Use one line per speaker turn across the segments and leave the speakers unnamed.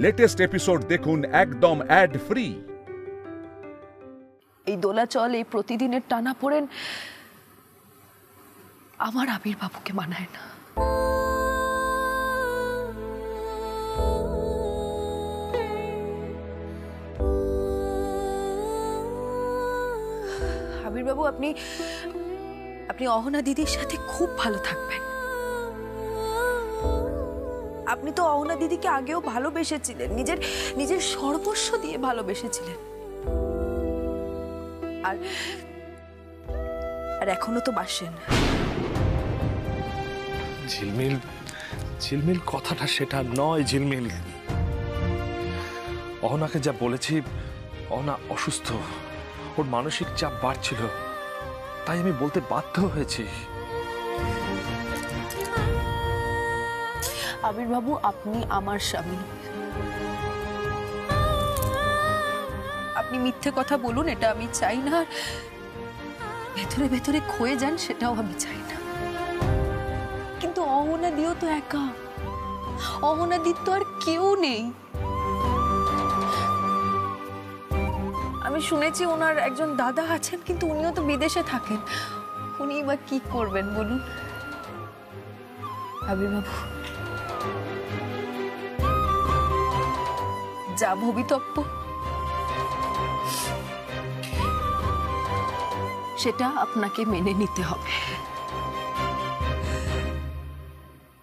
Latest episode দেখুন একদম add free.
এই দোলাচল, এই প্রতিদিনের টানাপোড়েন আমার আবির্বাবুকে মানায় না। আবির্বাবু, আপনি অহনা দিদির সাথে খুব ভালো থাকবেন। আপনি তো অহনা দিদিকে আগেও ভালোবেসেছিলেন, নিজের সর্বস্ব দিয়ে ভালোবেসেছিলেন। আর এখনো তো বাসেন।
ঝিলমিল কথাটা সেটা নয়। ঝিলমিল, অহনাকে যা বলেছি, অহনা অসুস্থ, ওর মানসিক চাপ বাড়ছিল, তাই আমি বলতে বাধ্য হয়েছি।
আবির্বাবু, আপনি আমার স্বামী, আপনি মিথ্যে কথা বলুন এটা আমি চাই না, ভেতরে ভেতরে ক্ষয়ে যান সেটাও আমি চাই না। কিন্তু অহনা দিও তো একা, অহনা দির তো আর কেউ নেই। আমি শুনেছি ওনার একজন দাদা আছেন, কিন্তু উনিও তো বিদেশে থাকেন। উনি বা কি করবেন বলুন? আবির্বাবু, যা ভবিতব্য সেটা আপনাকে মেনে নিতে হবে,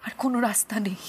আর কোনো রাস্তা নেই।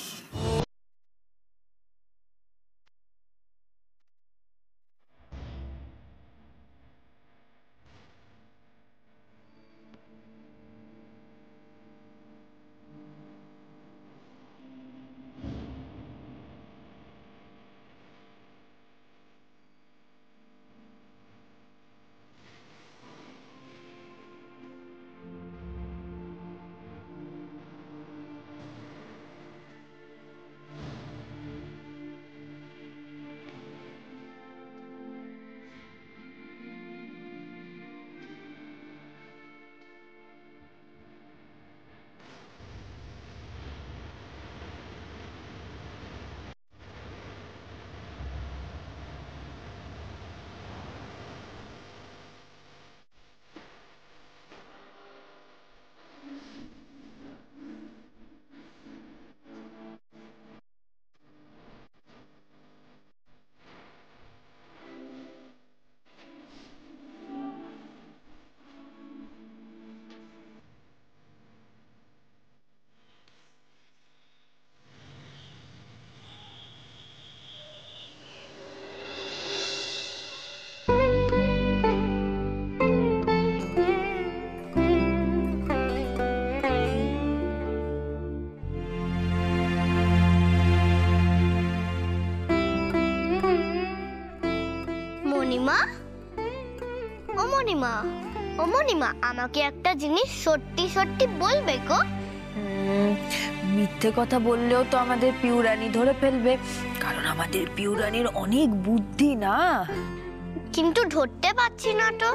মণিমা, আমাকে একটা জিনিস সত্যি সত্যি বলবে গো?
মিথ্যে কথা বললেও তো আমাদের পিউরানি ধরে ফেলবে, কারণ আমাদের পিউরানির অনেক বুদ্ধি না।
কিন্তু ধরতে পারছি না তো।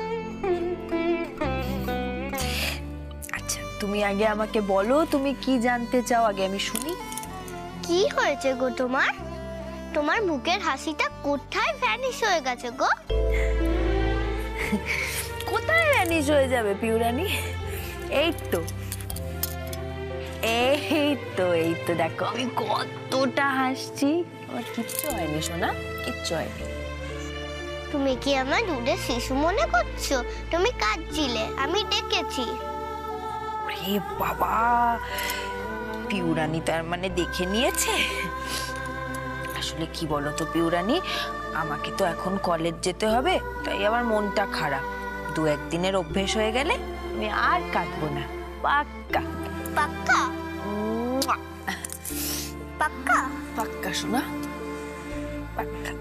আচ্ছা, তুমি আগে আমাকে বলো, তুমি কি জানতে চাও, আগে আমি শুনি।
কি হয়েছে গো তোমার? তোমার মুখের হাসিটা কোথায় ভ্যানিশ হয়ে গেছে গো?
কোথায় ভ্যানিশ হয়ে যাবে পিউরানি? এই তো দেখো আমি কতটা হাসছি, আমার কিচ্ছু হয়নি সোনা, কিচ্ছু হয়নি।
তুমি কি আমার দুধের শিশু মনে করছো? তুমি কাঁদছিলে, আমি দেখেছি।
ওরে বাবা, পিউরানি তার মানে দেখে নিয়েছে? আসলে কি বলো তো পিউরানি, আমাকে তো এখন কলেজ যেতে হবে, তাই আমার মনটা খারাপ। 2-1 দিনের অভ্যেস হয়ে গেলে আমি আর কাঁদবো না, পাক্কা।
পাক্কা? পাক্কা?
পাক্কা সোনা, পাক্কা।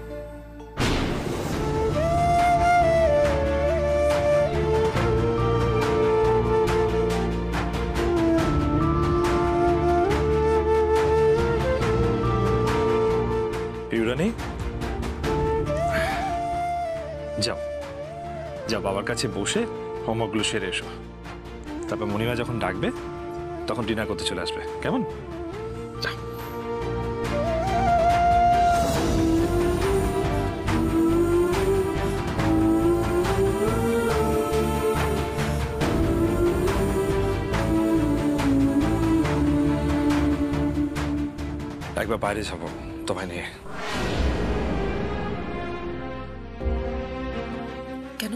পিউরানি, যাও বাবার কাছে বসে হোমওয়ার্কগুলো সেরে এসো। তারপর মণিমা যখন ডাকবে তখন ডিনার করতে চলে আসবে, কেমন? যাও। একবার বাইরে যাবো তোমায় নিয়ে।
কেন,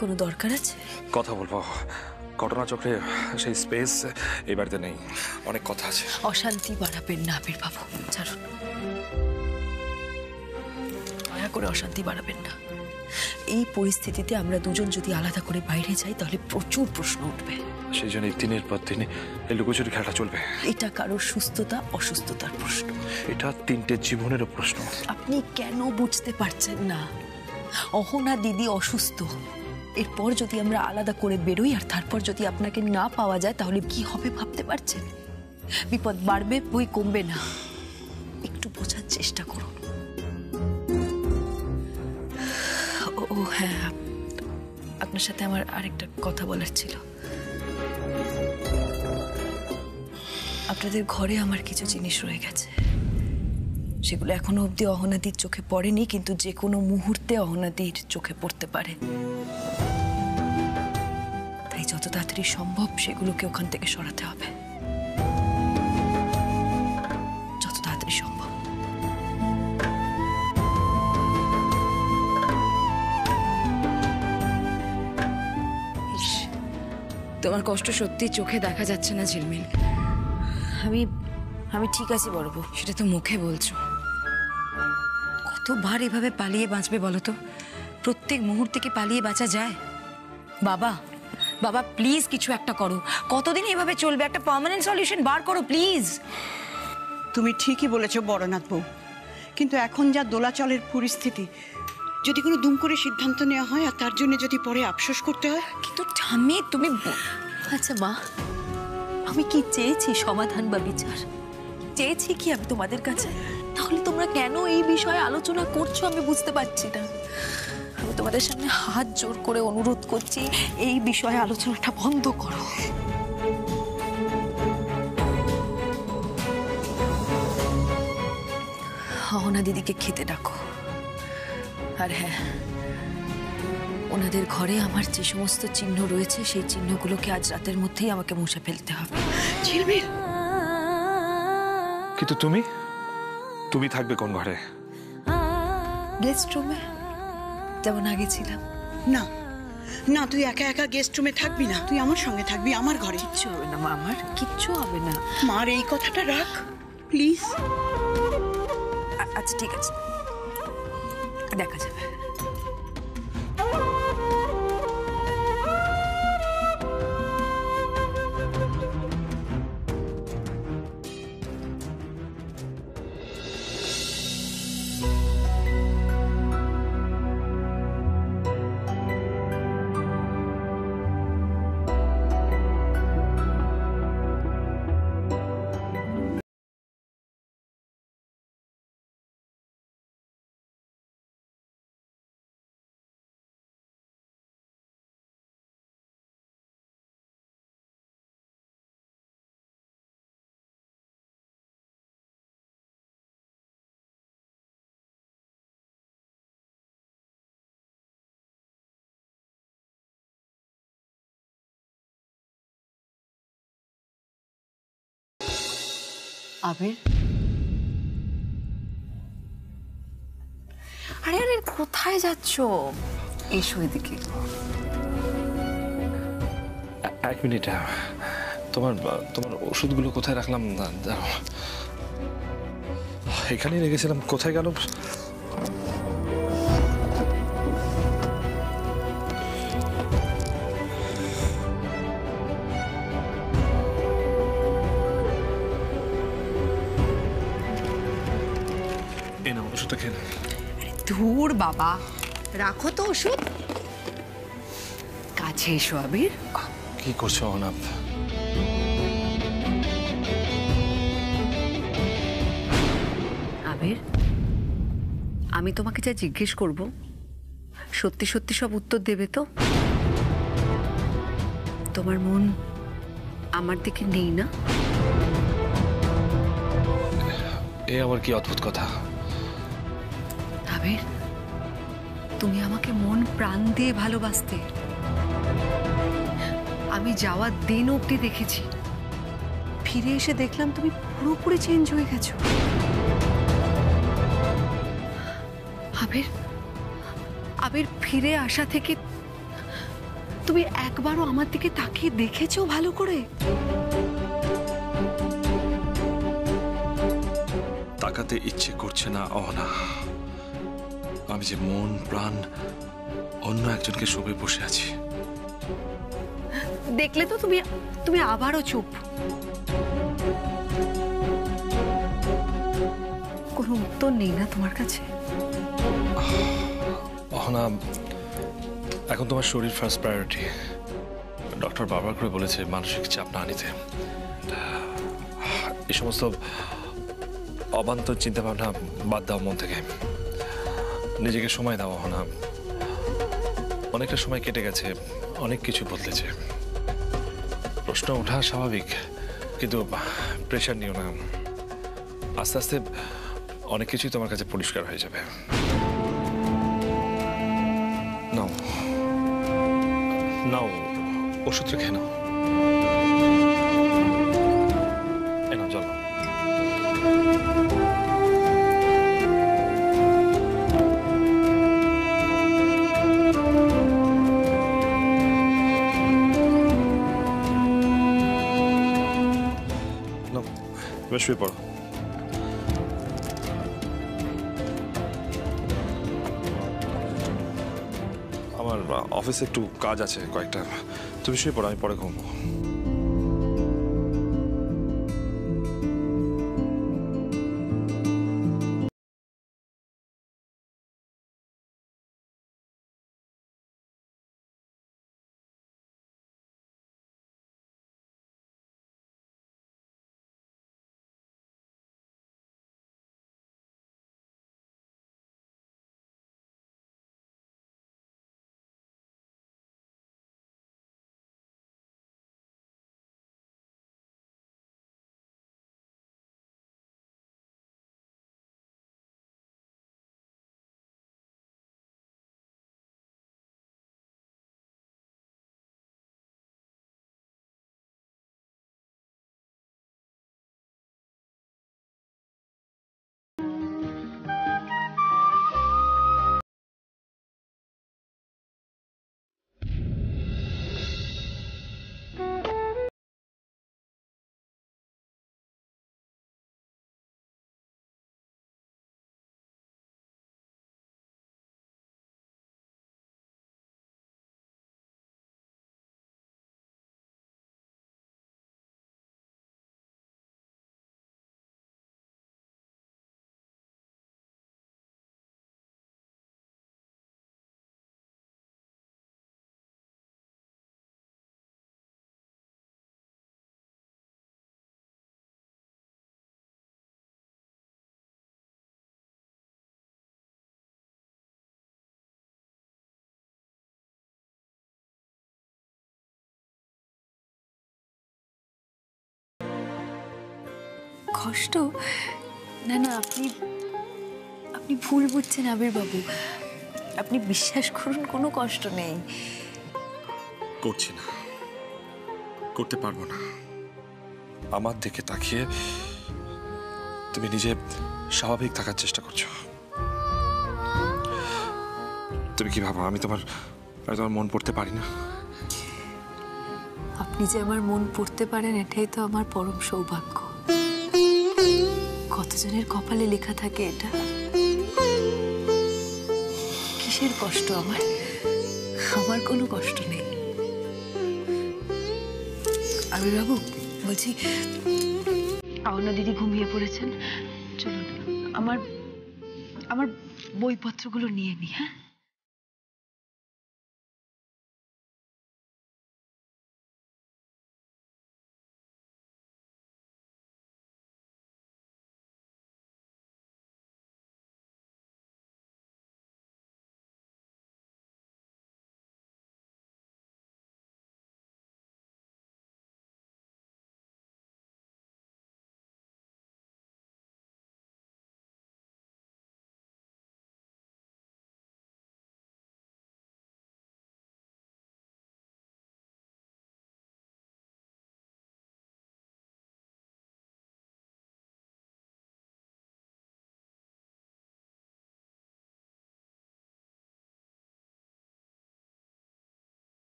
কোনো দরকার আছে?
কথা বলবো, ঘটনা চক্রে সেই স্পেস এই বাড়িতে নেই, অনেক কথা আছে।
অশান্তি বাড়াবেন না আবির বাবু, ছাড়ুন, দয়া করে অশান্তি বাড়াবেন না। এই পরিস্থিতিতে আমরা দুজন যদি আলাদা করে বাইরে যাই তাহলে প্রচুর প্রশ্ন উঠবে।
সেই জন্য দিনের পর দিন এই লুকোচুরি খেলাটা চলবে।
এটা কারোর সুস্থতা অসুস্থতার প্রশ্ন,
এটা 3টে জীবনেরও প্রশ্ন।
আপনি কেন বুঝতে পারছেন না? অহনা দিদি অসুস্থ, এরপর যদি আমরা আলাদা করে বেরোই আর তারপর যদি আপনাকে না পাওয়া যায় তাহলে কি হবে ভাবতে পারছেন? বিপদ বাড়বে, বই কমবে না। একটু বোঝার চেষ্টা করুন। ও হ্যাঁ, আপনার সাথে আমার আরেকটা কথা বলার ছিল। আপনাদের ঘরে আমার কিছু জিনিস রয়ে গেছে, সেগুলো এখনো অবধি অহনাদির চোখে পড়েনি, কিন্তু যে কোনো মুহূর্তে অহনাদির চোখে পড়তে পারে। তাই যত তাড়াতাড়ি সম্ভব সেগুলোকে ওখান থেকে সরাতে হবে, যত তাড়াতাড়ি সম্ভব।
তোমার কষ্ট সত্যি চোখে দেখা যাচ্ছে না ঝিলমিল। আমি ঠিক আছি বড় বউ, সেটা তো মুখে বলছো। কতবার এভাবে পালিয়ে বাঁচবে বলো তো? প্রত্যেক মুহূর্তে কি পালিয়ে বাঁচা যায়? বাবা বাবা প্লিজ কিছু একটা করো। কতদিন এভাবে চলবে? একটা পার্মানেন্ট সলিউশন বার করো প্লিজ।
তুমি ঠিকই বলেছো বড়নাথ বউ, কিন্তু এখন যা দোলাচলের পরিস্থিতি, যদি কোনো দুম করে সিদ্ধান্ত নেওয়া হয় আর তার জন্য যদি পরে আফসোস করতে হয়।
কিন্তু ঠাম্মি তুমি
আচ্ছা মা, আমি কি চেয়েছি সমাধান বা বিচার? চেয়েছি কি আমি তোমাদের কাছে? তাহলে তোমরা কেন এই বিষয়ে আলোচনা করছো আমি বুঝতে পারছি না। আমি তোমাদের সামনে হাত জোর করে অনুরোধ করছি, এই বিষয়ে আলোচনাটা বন্ধ করো। অহনা দিদিকে খেতে ডাকো। আর হ্যাঁ, ওনাদের ঘরে আমার যে সমস্ত চিহ্ন রয়েছে সেই চিহ্নগুলোকে আজ রাতের মধ্যেই আমাকে মুছে ফেলতে হবে।
ঝিলমিল,
কিন্তু তুমি থাকবে কোন ঘরে?
গেস্ট রুমে, যেমন আগে ছিলাম।
না না, তুই একা একা গেস্ট রুমে থাকবি না, তুই আমার সঙ্গে থাকবি, আমার ঘরে।
কিচ্ছু হবে না মা, আমার কিচ্ছু হবে না।
মার এই কথাটা রাখ প্লিজ।
আচ্ছা ঠিক আছে, দেখা যাবে। আবির, আরে আরে কোথায় যাচ্ছ? এসো এদিকে।
1 মিনিট, তোমার ওষুধগুলো কোথায় রাখলাম? দাঁড়াও, এখানেই রেখেছিলাম, কোথায় গেল? ওষুধটা খেয়ে
ধুর বাবা, রাখো তো ওষুধ। কাছে এসো আবির।
কি করছো অনাপ?
আবির, আমি তোমাকে যা জিজ্ঞেস করব সত্যি সত্যি সব উত্তর দেবে তো? তোমার মন আমার দিকে নেই না?
এ আবার কি অদ্ভুত কথা?
আবির, তুমি আমাকে মন প্রাণ দিয়ে ভালোবাসতে। আমি যাওয়ার দিন অবধি দেখেছি
ফিরে এসে দেখলাম তুমি পুরোপুরি চেঞ্জ হয়ে গেছো। আবির, আবির ফিরে আসা থেকে তুমি একবারও আমার দিকে তাকিয়ে দেখেছো ভালো করে?
তাকাতে ইচ্ছে করছে না অহনা। আমি যে মন প্রাণ অন্য একজনকে শোভে বসে আছি।
দেখলে তো তুমি তুমি আবারও চুপ। কোনো উত্তর নেই না তোমার কাছে?
অহনা, এখন তোমার শরীর ফার্স্ট প্রায়োরিটি। ডক্টর বারবার করে বলেছে মানসিক চাপ না নিতে। এই সমস্ত অবান্তর চিন্তা ভাবনা বাদ দাও মন থেকে। নিজেকে সময় দাও অহনা। অনেকটা সময় কেটে গেছে, অনেক কিছু বদলেছে। প্রশ্ন ওঠা স্বাভাবিক, কিন্তু প্রেশার নিও না। আস্তে আস্তে অনেক কিছুই তোমার কাছে পরিষ্কার হয়ে যাবে। নাও নাও, ওষুধটা খেয়ে নাও। এ নাও জল। এবার শুয়ে পড়ো। আমার অফিসে একটু কাজ আছে কয়েকটা, তুমি শুয়ে পড়ো, আমি পরে ঘুমবো।
কষ্ট? না না, আপনি আপনি ভুল বুঝছেন আবির বাবু। আপনি বিশ্বাস করুন, কোনো কষ্ট নেই।
করছি না, করতে পারবো না। আমার দিকে তাকিয়ে তুমি নিজে স্বাভাবিক থাকার চেষ্টা করছো। তুমি কি ভাবো আমি তোমার মন পড়তে পারি না?
আপনি যে আমার মন পড়তে পারেন এটাই তো আমার পরম সৌভাগ্য। কতজনের কপালে লেখা থাকে এটা। কিসের কষ্ট আমার? আমার কোনো কষ্ট নেই। আবির বাবু, বলছি অহনা দিদি ঘুমিয়ে পড়েছেন, চলুন আমার আমার বইপত্রগুলো নিয়ে নি। হ্যাঁ।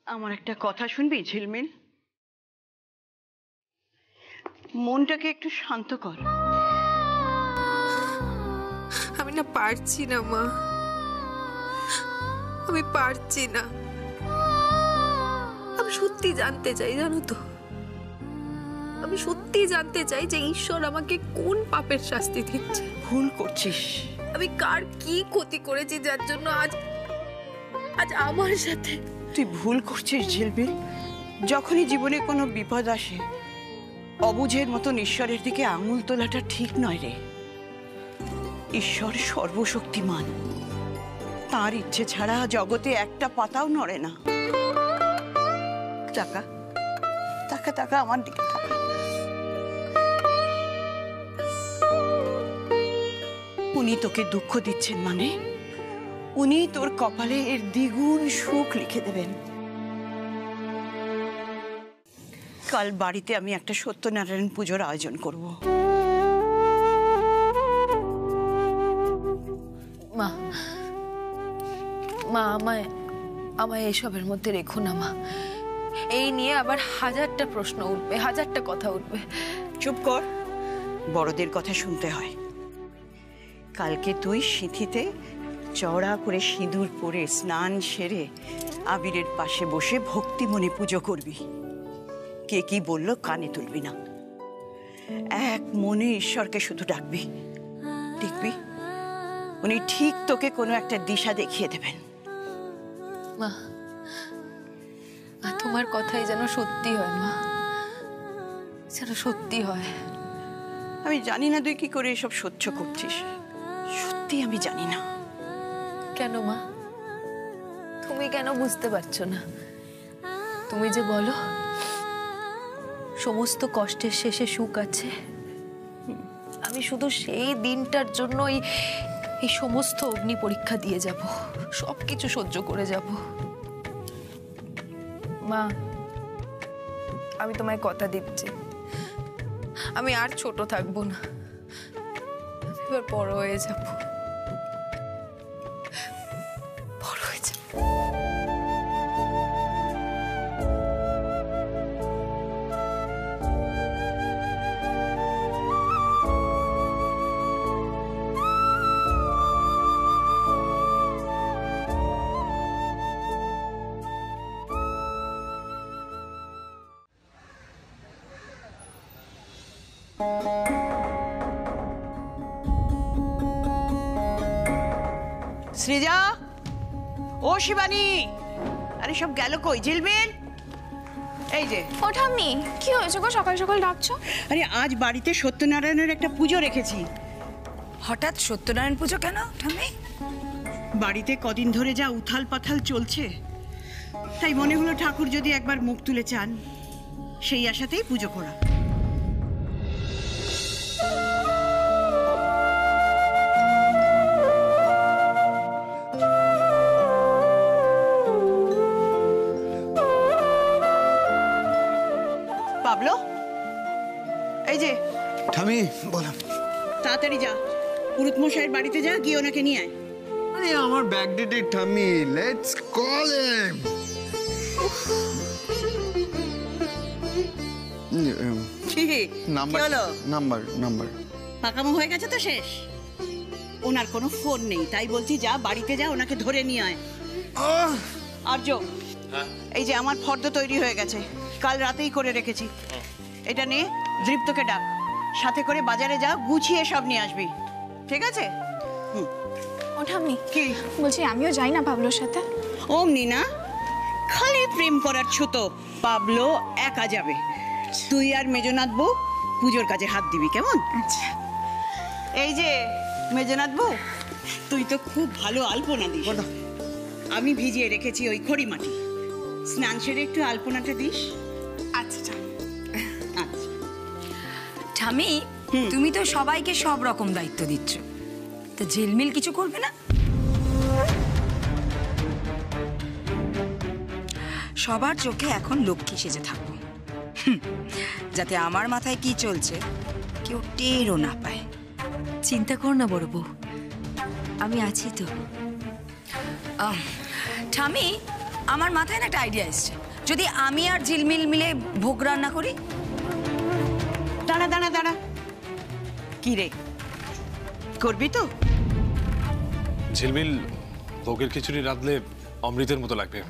আমার একটা কথা শুনবি ঝিলমিল? মনটাকে একটু শান্ত কর।
আমি না পারছি না মা, আমি পারছি না। আমি সত্যি জানতে চাই, জানো তো, আমি সত্যি জানতে চাই যে ঈশ্বর আমাকে কোন পাপের শাস্তি দিচ্ছে।
ভুল করছিস।
আমি কার কি ক্ষতি করেছি যার জন্য আজ আজ আমার সাথে?
তুই ভুল করছিস ঝিলমিল। যখনই জীবনে কোনো বিপদ আসে অবুঝের মতন ঈশ্বরের দিকে আঙুল তোলাটা ঠিক নয় রে। ঈশ্বর সর্বশক্তিমান, তার ইচ্ছে ছাড়া জগতে একটা পাতাও নড়ে না। টাকা টাকা টাকা আমার দিকে টাকা। উনি তোকে দুঃখ দিচ্ছেন মানে উনি তোর কপালে এর দ্বিগুণ সুখ লিখে দেবেন। কাল বাড়িতে আমি একটা সত্যনারায়ণ পুজোর আয়োজন করব।
মা মা আমায় আমায় এসবের মধ্যে রেখো না মা। এই নিয়ে আবার হাজারটা প্রশ্ন উঠবে, হাজারটা কথা উঠবে।
চুপ কর, বড়দের কথা শুনতে হয়। কালকে তুই সিঁথিতে চওড়া করে সিঁদুর পরে স্নান সেরে আবিরের পাশে বসে ভক্তি মনে পুজো করবি। কে কি বললো কানে তুলবি না, এক মনে ঈশ্বরকে শুধু ডাকবি। দেখবি উনি ঠিক তোকে কোনো একটা দিশা দেখিয়ে দেবেন।
মা তোমার কথাই যেন সত্যি হয় মা, যেন সত্যি হয়।
আমি জানি না তুই কি করে এসব সহ্য করছিস, সত্যি আমি জানি না।
কেন মা, তুমি কেন বুঝতে পারছো না? তুমি যে বলো সমস্ত কষ্টের শেষে সুখ আছে, আমি শুধু সেই দিনটার জন্য এই সমস্ত অগ্নি পরীক্ষা দিয়ে যাব, সবকিছু সহ্য করে যাব। মা আমি তোমায় কথা দিচ্ছি, আমি আর ছোট থাকবো না, এবার বড় হয়ে যাব, বড় হয়ে যাব।
সৃজা, ও শিবানী, আরে সব গেল কই? ঝিলমিল এই যে।
ও ঠাম্মি, কি হয়েছে গো সকাল সকাল ডাকছো?
আরে আজ বাড়িতে সত্যনারায়ণের একটা পুজো রেখেছি।
হঠাৎ সত্যনারায়ণ পুজো কেন ঠাম্মি?
বাড়িতে কদিন ধরে যা উথাল পাথাল চলছে, তাই মনে হলো ঠাকুর যদি একবার মুখ তুলে চান, সেই আশাতেই পুজো করা। পাবলো, এই যে।
ঠামি বললাম
তাড়াতাড়ি যা, পুরুত মশাইয়ের বাড়িতে যা, গিয়ে ওনাকে নিয়ে আয়।
আরে আমার ব্যাকডেটেড ঠামি, লেটস কল হিম। নাম্বার
পাকামো হয়ে গেছে তো শেষ। ওনার কোনো ফোন নেই, তাই বলছি যা বাড়িতে যা, ওনাকে ধরে নিয়ে আয়। আর্য, এই যে আমার ফর্দ তৈরি হয়ে গেছে, কাল রাতেই করে রেখেছি। এটা নিয়ে দৃপ্তকে ডাক, সাথে করে বাজারে যা, গুছিয়ে সব নিয়ে আসবি, ঠিক আছে?
ও ঠাম্মি,
কি
বলছি আমিও যাই না পাবলোর সাথে?
অমনি না, খালি প্রেম করার ছোট। পাবলো একা যাবে, তুই আর মেজনাথ বউ পুজোর কাজে হাত দিবি, কেমন?
আচ্ছা।
এই যে মেজনাথ বউ, তুই তো খুব ভালো আলপনা দিস। আমি ভিজিয়ে রেখেছি ওই খড়ি মাটি, স্নান সেরে একটু আলপনাটা দিস।
আচ্ছা
আচ্ছা।
ঠাম্মি, তুমি তো সবাইকে সব রকম দায়িত্ব দিচ্ছ, তো ঝিলমিল কিছু করবে না? সবার চোখে এখন লক্ষ্মী সেজে থাকবো, যাতে আমার মাথায় কি চলছে কেউ টেরও না পায়।
চিন্তা কর না বড় বউ, আমি আছি তো।
ঠাম্মি, আমার মাথায় না একটা আইডিয়া এসছে, যদি আমি আর ঝিলমিল মিলে ভোগ রান্না করি।
দাঁড়া দাঁড়া দাঁড়া, কি রে, করবি তো?
ঝিলমিল ভোগের খিচুড়ি রাঁধলে অমৃতের মতো লাগবে।